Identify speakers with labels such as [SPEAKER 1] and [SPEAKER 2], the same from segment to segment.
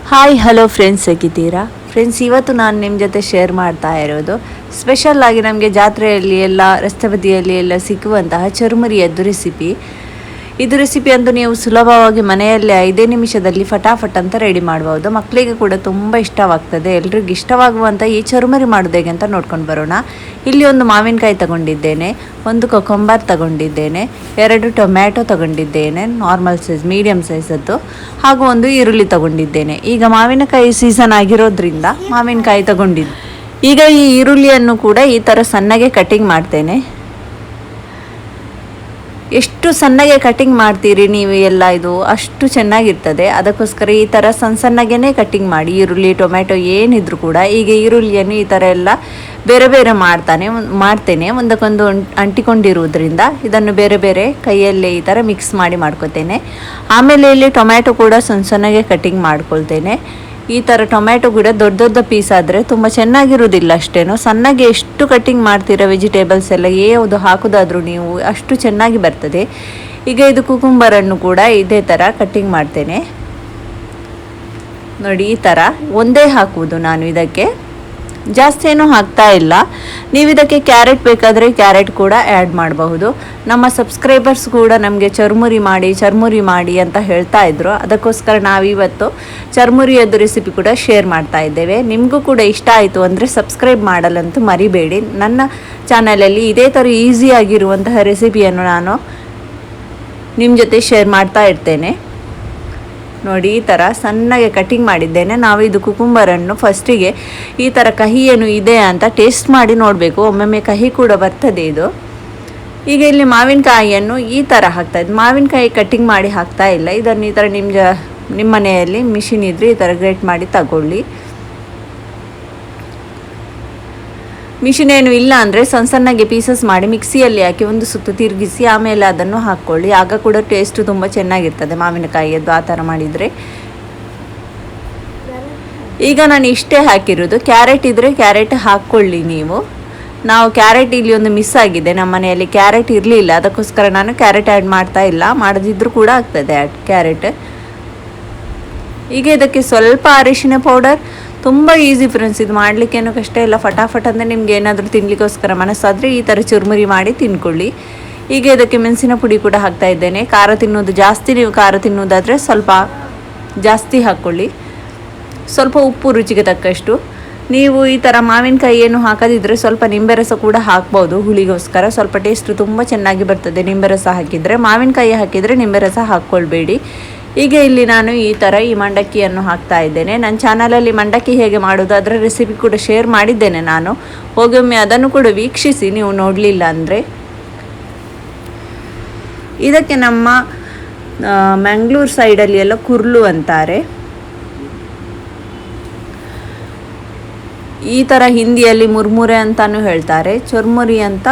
[SPEAKER 1] Hi hello friends, ಹೇಗಿದ್ದೀರಾ friends? ಇವತ್ತು ನಾನು ನಿಮ್ಮ ಜೊತೆ ಶೇರ್ ಮಾಡ್ತಾ ಇರೋದು ಸ್ಪೆಷಲ್ ಆಗಿ ನಮಗೆ ಜಾತ್ರೆಯಲ್ಲಿ ಎಲ್ಲ ರಸ್ತೆ ಬದಿಯಲ್ಲಿ ಎಲ್ಲ ಸಿಕ್ಕುವಂತಹ ಚುರುಮುರಿಯದ್ದು ರೆಸಿಪಿ. ಇದು ರೆಸಿಪಿ ಅಂತೂ ನೀವು ಸುಲಭವಾಗಿ ಮನೆಯಲ್ಲೇ 5 ನಿಮಿಷದಲ್ಲಿ ಫಟಾಫಟ್ ಅಂತ ರೆಡಿ ಮಾಡ್ಬೋದು. ಮಕ್ಕಳಿಗೆ ಕೂಡ ತುಂಬ ಇಷ್ಟವಾಗ್ತದೆ. ಎಲ್ರಿಗೂ ಇಷ್ಟವಾಗುವಂಥ ಈ ಚುರುಮುರಿ ಮಾಡೋದು ಹೇಗೆ ಅಂತ ನೋಡ್ಕೊಂಡು ಬರೋಣ. ಇಲ್ಲಿ ಒಂದು ಮಾವಿನಕಾಯಿ ತಗೊಂಡಿದ್ದೇನೆ, ಒಂದು ಕೊಕೊಂಬರ್ ತಗೊಂಡಿದ್ದೇನೆ, 2 ಟೊಮ್ಯಾಟೊ ತಗೊಂಡಿದ್ದೇನೆ ನಾರ್ಮಲ್ ಸೈಜ್ ಮೀಡಿಯಮ್ ಸೈಜದ್ದು, ಹಾಗೂ ಒಂದು ಈರುಳ್ಳಿ ತಗೊಂಡಿದ್ದೇನೆ. ಈಗ ಮಾವಿನಕಾಯಿ ಸೀಸನ್ ಆಗಿರೋದ್ರಿಂದ ಮಾವಿನಕಾಯಿ ತಗೊಂಡಿದ್ದೆ. ಈಗ ಈ ಈರುಳ್ಳಿಯನ್ನು ಕೂಡ ಈ ಥರ ಸಣ್ಣಗೆ ಕಟಿಂಗ್ ಮಾಡ್ತೇನೆ. ಎಷ್ಟು ಸಣ್ಣಗೆ ಕಟಿಂಗ್ ಮಾಡ್ತೀರಿ ನೀವು ಎಲ್ಲ ಇದು ಅಷ್ಟು ಚೆನ್ನಾಗಿರ್ತದೆ. ಅದಕ್ಕೋಸ್ಕರ ಈ ಥರ ಸಣ್ಣಗೆ ಕಟಿಂಗ್ ಮಾಡಿ, ಈರುಳ್ಳಿ ಟೊಮ್ಯಾಟೊ ಏನಿದ್ರು ಕೂಡ. ಈಗ ಈರುಳ್ಳಿಯನ್ನು ಈ ಥರ ಎಲ್ಲ ಬೇರೆ ಬೇರೆ ಮಾಡ್ತೇನೆ ಒಂದಕ್ಕೊಂದು ಅಂಟಿಕೊಂಡಿರುವುದರಿಂದ ಇದನ್ನು ಬೇರೆ ಬೇರೆ ಕೈಯಲ್ಲೇ ಈ ಥರ ಮಿಕ್ಸ್ ಮಾಡಿ ಮಾಡ್ಕೊತೇನೆ. ಆಮೇಲೆ ಇಲ್ಲಿ ಟೊಮ್ಯಾಟೊ ಕೂಡ ಸಣ್ಣಗೆ ಕಟಿಂಗ್ ಮಾಡ್ಕೊಳ್ತೇನೆ. ಈ ಥರ ಟೊಮ್ಯಾಟೊ ಕೂಡ ದೊಡ್ಡ ದೊಡ್ಡ ಪೀಸ್ ಆದರೆ ತುಂಬ ಚೆನ್ನಾಗಿರೋದಿಲ್ಲ ಅಷ್ಟೇನು. ಸಣ್ಣಗೆ ಎಷ್ಟು ಕಟ್ಟಿಂಗ್ ಮಾಡ್ತೀರಾ ವೆಜಿಟೇಬಲ್ಸ್ ಎಲ್ಲ ಯಾವುದು ಹಾಕೋದಾದರೂ ನೀವು ಅಷ್ಟು ಚೆನ್ನಾಗಿ ಬರ್ತದೆ. ಈಗ ಇದು ಕುಕುಂಬರನ್ನು ಕೂಡ ಇದೇ ಥರ ಕಟ್ಟಿಂಗ್ ಮಾಡ್ತೇನೆ ನೋಡಿ. ಈ ಥರ ಒಂದೇ ಹಾಕುವುದು ನಾನು, ಇದಕ್ಕೆ ಜಾಸ್ತಿ ಏನೂ ಹಾಕ್ತಾ ಇಲ್ಲ. ನೀವು ಇದಕ್ಕೆ ಕ್ಯಾರೆಟ್ ಬೇಕಾದರೆ ಕ್ಯಾರೆಟ್ ಕೂಡ ಆ್ಯಡ್ ಮಾಡಬಹುದು. ನಮ್ಮ ಸಬ್ಸ್ಕ್ರೈಬರ್ಸ್ ಕೂಡ ನಮಗೆ ಚುರುಮುರಿ ಮಾಡಿ ಅಂತ ಹೇಳ್ತಾ ಇದ್ರು. ಅದಕ್ಕೋಸ್ಕರ ನಾವಿವತ್ತು ಚುರುಮುರಿಯದ್ದು ರೆಸಿಪಿ ಕೂಡ ಶೇರ್ ಮಾಡ್ತಾ ಇದ್ದೇವೆ. ನಿಮಗೂ ಕೂಡ ಇಷ್ಟ ಆಯಿತು ಅಂದರೆ ಸಬ್ಸ್ಕ್ರೈಬ್ ಮಾಡಲಂತೂ ಮರಿಬೇಡಿ. ನನ್ನ ಚಾನಲಲ್ಲಿ ಇದೇ ಥರ ಈಸಿಯಾಗಿರುವಂತಹ ರೆಸಿಪಿಯನ್ನು ನಾನು ನಿಮ್ಮ ಜೊತೆ ಶೇರ್ ಮಾಡ್ತಾ ಇರ್ತೇನೆ ನೋಡಿ. ಈ ಥರ ಸಣ್ಣಗೆ ಕಟಿಂಗ್ ಮಾಡಿದ್ದೇನೆ. ನಾವು ಇದು ಕುಕುಂಬರನ್ನು ಫಸ್ಟಿಗೆ ಈ ಥರ ಕಹಿ ಏನು ಇದೆ ಅಂತ ಟೇಸ್ಟ್ ಮಾಡಿ ನೋಡಬೇಕು. ಒಮ್ಮೊಮ್ಮೆ ಕಹಿ ಕೂಡ ಬರ್ತದೆ ಇದು. ಈಗ ಇಲ್ಲಿ ಮಾವಿನಕಾಯಿಯನ್ನು ಈ ಥರ ಹಾಕ್ತಾಯಿದ್ದು, ಮಾವಿನಕಾಯಿ ಕಟ್ಟಿಂಗ್ ಮಾಡಿ ಹಾಕ್ತಾ ಇಲ್ಲ. ಇದನ್ನು ಈ ಥರ ನಿಮ್ಮ ಮನೆಯಲ್ಲಿ ಮಿಷಿನ್ ಇದ್ದರೆ ಈ ಥರ ಗ್ರೇಟ್ ಮಾಡಿ ತಗೊಳ್ಳಿ. ಮಿಷಿನ್ ಏನು ಇಲ್ಲ ಅಂದರೆ ಸಣ್ಣಗೆ ಪೀಸಸ್ ಮಾಡಿ ಮಿಕ್ಸಿಯಲ್ಲಿ ಹಾಕಿ ಒಂದು ಸುತ್ತು ತಿರುಗಿಸಿ ಆಮೇಲೆ ಅದನ್ನು ಹಾಕ್ಕೊಳ್ಳಿ. ಆಗ ಕೂಡ ಟೇಸ್ಟ್ ತುಂಬ ಚೆನ್ನಾಗಿರ್ತದೆ ಮಾವಿನಕಾಯಿಯದ್ದು ಆ ಥರ ಮಾಡಿದರೆ. ಈಗ ನಾನು ಇಷ್ಟೇ ಹಾಕಿರೋದು. ಕ್ಯಾರೆಟ್ ಇದ್ದರೆ ಕ್ಯಾರೆಟ್ ಹಾಕ್ಕೊಳ್ಳಿ ನೀವು. ನಾವು ಕ್ಯಾರೆಟ್ ಇಲ್ಲಿ ಒಂದು ಮಿಸ್ ಆಗಿದೆ, ನಮ್ಮ ಮನೆಯಲ್ಲಿ ಕ್ಯಾರೆಟ್ ಇರಲಿಲ್ಲ. ಅದಕ್ಕೋಸ್ಕರ ನಾನು ಕ್ಯಾರೆಟ್ ಆ್ಯಡ್ ಮಾಡ್ತಾ ಇಲ್ಲ. ಮಾಡದಿದ್ದರೂ ಕೂಡ ಆಗ್ತದೆ ಕ್ಯಾರೆಟ್. ಈಗ ಇದಕ್ಕೆ ಸ್ವಲ್ಪ ಅರಿಶಿನ ಪೌಡರ್. ತುಂಬ ಈಸಿ ಫ್ರೆಂಡ್ಸ್, ಇದು ಮಾಡಲಿಕ್ಕೇನು ಕಷ್ಟ ಇಲ್ಲ. ಫಟಾಫಟ್ ಅಂದರೆ ನಿಮ್ಗೆ ಏನಾದರೂ ತಿನ್ನಲಿಕ್ಕೋಸ್ಕರ ಮನಸ್ಸಾದರೆ ಈ ಥರ ಚುರುಮುರಿ ಮಾಡಿ ತಿನ್ಕೊಳ್ಳಿ. ಈಗ ಇದಕ್ಕೆ ಮೆಣಸಿನ ಪುಡಿ ಕೂಡ ಹಾಕ್ತಾ ಇದ್ದೇನೆ. ಖಾರ ತಿನ್ನೋದು ಜಾಸ್ತಿ, ನೀವು ಖಾರ ತಿನ್ನೋದಾದರೆ ಸ್ವಲ್ಪ ಜಾಸ್ತಿ ಹಾಕ್ಕೊಳ್ಳಿ. ಸ್ವಲ್ಪ ಉಪ್ಪು ರುಚಿಗೆ ತಕ್ಕಷ್ಟು. ನೀವು ಈ ಥರ ಮಾವಿನಕಾಯಿ ಏನು ಹಾಕದಿದ್ದರೆ ಸ್ವಲ್ಪ ನಿಂಬೆ ರಸ ಕೂಡ ಹಾಕ್ಬೋದು ಹುಳಿಗೋಸ್ಕರ. ಸ್ವಲ್ಪ ಟೇಸ್ಟ್ ತುಂಬ ಚೆನ್ನಾಗಿ ಬರ್ತದೆ ನಿಂಬೆ ರಸ ಹಾಕಿದರೆ. ಮಾವಿನಕಾಯಿ ಹಾಕಿದರೆ ನಿಂಬೆ ರಸ ಹಾಕ್ಕೊಳ್ಬೇಡಿ. ಈಗ ಇಲ್ಲಿ ನಾನು ಈ ಥರ ಈ ಮಂಡಕ್ಕಿಯನ್ನು ಹಾಕ್ತಾ ಇದ್ದೇನೆ. ನನ್ನ ಚಾನಲಲ್ಲಿ ಮಂಡಕ್ಕಿ ಹೇಗೆ ಮಾಡೋದು ಅದರ ರೆಸಿಪಿ ಕೂಡ ಶೇರ್ ಮಾಡಿದ್ದೇನೆ ನಾನು. ಹೋಗೊಮ್ಮೆ ಅದನ್ನು ಕೂಡ ವೀಕ್ಷಿಸಿ ನೀವು ನೋಡಲಿಲ್ಲ ಅಂದರೆ. ಇದಕ್ಕೆ ನಮ್ಮ ಮ್ಯಾಂಗ್ಳೂರ್ ಸೈಡಲ್ಲಿ ಎಲ್ಲ ಕುರ್ಲು ಅಂತಾರೆ. ಈ ಥರ ಹಿಂದಿಯಲ್ಲಿ ಮುರ್ಮುರೆ ಅಂತಲೂ ಹೇಳ್ತಾರೆ. ಚುರುಮುರಿ ಅಂತ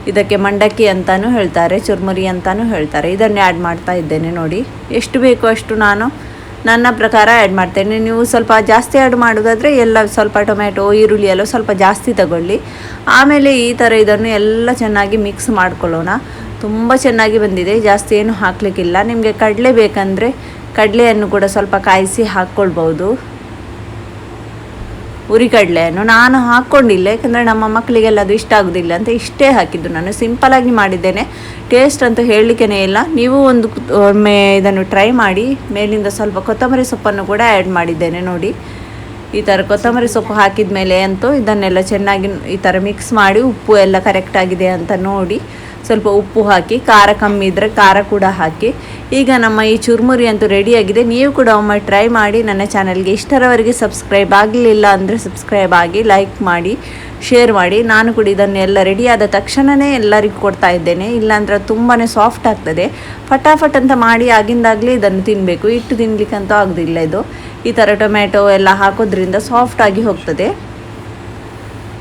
[SPEAKER 1] ಇದಕ್ಕೆ ಮಂಡಕ್ಕಿ ಅಂತಲೂ ಹೇಳ್ತಾರೆ, ಚುರುಮುರಿ ಅಂತಲೂ ಹೇಳ್ತಾರೆ. ಇದನ್ನೇ ಆ್ಯಡ್ ಮಾಡ್ತಾ ಇದ್ದೇನೆ ನೋಡಿ. ಎಷ್ಟು ಬೇಕೋ ಅಷ್ಟು ನಾನು ನನ್ನ ಪ್ರಕಾರ ಆ್ಯಡ್ ಮಾಡ್ತೇನೆ. ನೀವು ಸ್ವಲ್ಪ ಜಾಸ್ತಿ ಆ್ಯಡ್ ಮಾಡೋದಾದರೆ ಎಲ್ಲ ಸ್ವಲ್ಪ ಟೊಮ್ಯಾಟೊ ಈರುಳ್ಳಿ ಎಲ್ಲ ಸ್ವಲ್ಪ ಜಾಸ್ತಿ ತಗೊಳ್ಳಿ. ಆಮೇಲೆ ಈ ಥರ ಇದನ್ನು ಎಲ್ಲ ಚೆನ್ನಾಗಿ ಮಿಕ್ಸ್ ಮಾಡ್ಕೊಳ್ಳೋಣ. ತುಂಬ ಚೆನ್ನಾಗಿ ಬಂದಿದೆ. ಜಾಸ್ತಿ ಏನು ಹಾಕಲಿಕ್ಕಿಲ್ಲ. ನಿಮಗೆ ಕಡಲೆ ಬೇಕಂದರೆ ಕಡಲೆಯನ್ನು ಕೂಡ ಸ್ವಲ್ಪ ಕಾಯಿಸಿ ಹಾಕ್ಕೊಳ್ಬೋದು, ಉರಿಕಡಲೆಯನ್ನು. ನಾನು ಹಾಕ್ಕೊಂಡಿಲ್ಲ, ಯಾಕಂದರೆ ನಮ್ಮ ಮಕ್ಕಳಿಗೆಲ್ಲ ಅದು ಇಷ್ಟ ಆಗೋದಿಲ್ಲ ಅಂತ ಇಷ್ಟೇ ಹಾಕಿದ್ದು. ನಾನು ಸಿಂಪಲಾಗಿ ಮಾಡಿದ್ದೇನೆ. ಟೇಸ್ಟ್ ಅಂತೂ ಹೇಳಲಿಕ್ಕೇ ಇಲ್ಲ. ನೀವು ಒಮ್ಮೆ ಇದನ್ನು ಟ್ರೈ ಮಾಡಿ. ಮೇಲಿಂದ ಸ್ವಲ್ಪ ಕೊತ್ತಂಬರಿ ಸೊಪ್ಪನ್ನು ಕೂಡ ಆ್ಯಡ್ ಮಾಡಿದ್ದೇನೆ ನೋಡಿ. ಈ ಥರ ಕೊತ್ತಂಬರಿ ಸೊಪ್ಪು ಹಾಕಿದ ಮೇಲೆ ಅಂತೂ ಇದನ್ನೆಲ್ಲ ಚೆನ್ನಾಗಿ ಈ ಥರ ಮಿಕ್ಸ್ ಮಾಡಿ ಉಪ್ಪು ಎಲ್ಲ ಕರೆಕ್ಟಾಗಿದೆ ಅಂತ ನೋಡಿ ಸ್ವಲ್ಪ ಉಪ್ಪು ಹಾಕಿ, ಖಾರ ಕಮ್ಮಿ ಇದ್ದರೆ ಖಾರ ಕೂಡ ಹಾಕಿ. ಈಗ ನಮ್ಮ ಈ ಚುರುಮುರಿ ಅಂತೂ ರೆಡಿಯಾಗಿದೆ. ನೀವು ಕೂಡ ಒಮ್ಮೆ ಟ್ರೈ ಮಾಡಿ. ನನ್ನ ಚಾನಲ್ಗೆ ಇಷ್ಟರವರೆಗೆ ಸಬ್ಸ್ಕ್ರೈಬ್ ಆಗಲಿಲ್ಲ ಅಂದರೆ ಸಬ್ಸ್ಕ್ರೈಬ್ ಆಗಿ, ಲೈಕ್ ಮಾಡಿ, ಶೇರ್ ಮಾಡಿ. ನಾನು ಕೂಡ ಇದನ್ನೆಲ್ಲ ರೆಡಿಯಾದ ತಕ್ಷಣವೇ ಎಲ್ಲರಿಗೂ ಕೊಡ್ತಾ ಇದ್ದೇನೆ. ಇಲ್ಲಾಂದರೆ ತುಂಬಾ ಸಾಫ್ಟ್ ಆಗ್ತದೆ. ಫಟಾಫಟ್ ಅಂತ ಮಾಡಿ ಆಗಿಂದಾಗಲೇ ಇದನ್ನು ತಿನ್ನಬೇಕು. ಇಟ್ಟು ತಿನ್ನಲಿಕ್ಕಂತೂ ಆಗೋದಿಲ್ಲ ಇದು. ಈ ಥರ ಟೊಮ್ಯಾಟೊ ಎಲ್ಲ ಹಾಕೋದ್ರಿಂದ ಸಾಫ್ಟಾಗಿ ಹೋಗ್ತದೆ.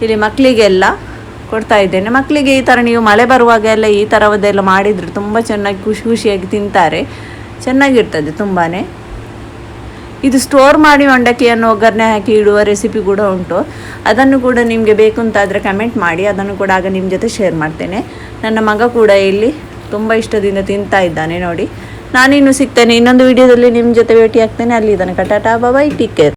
[SPEAKER 1] ಇಲ್ಲಿ ಮಕ್ಕಳಿಗೆಲ್ಲ ಕೊಡ್ತಾ ಇದ್ದೇನೆ. ಮಕ್ಕಳಿಗೆ ಈ ಥರ ನೀವು ಮಳೆ ಬರುವಾಗ ಎಲ್ಲ ಈ ಥರದ್ದೆಲ್ಲ ಮಾಡಿದರೆ ತುಂಬ ಚೆನ್ನಾಗಿ ಖುಷಿಯಾಗಿ ತಿಂತಾರೆ. ಚೆನ್ನಾಗಿರ್ತದೆ ತುಂಬಾ. ಇದು ಸ್ಟೋರ್ ಮಾಡಿ ಮಂಡಕ್ಕಿಯನ್ನು ಒಗ್ಗರಣೆ ಹಾಕಿ ಇಡುವ ರೆಸಿಪಿ ಕೂಡ ಉಂಟು. ಅದನ್ನು ಕೂಡ ನಿಮಗೆ ಬೇಕು ಅಂತಾದರೆ ಕಮೆಂಟ್ ಮಾಡಿ. ಅದನ್ನು ಕೂಡ ಆಗ ನಿಮ್ಮ ಜೊತೆ ಶೇರ್ ಮಾಡ್ತೇನೆ. ನನ್ನ ಮಗ ಕೂಡ ಇಲ್ಲಿ ತುಂಬ ಇಷ್ಟದಿಂದ ತಿಂತಾ ಇದ್ದಾನೆ ನೋಡಿ. ನಾನಿನ್ನು ಸಿಗ್ತೇನೆ ಇನ್ನೊಂದು ವಿಡಿಯೋದಲ್ಲಿ ನಿಮ್ಮ ಜೊತೆ ಭೇಟಿ ಆಗ್ತೇನೆ. ಅಲ್ಲಿ ತನಕ ಟಾಟಾ ಬಾಯ್, ಟೇಕ್ ಕೇರ್.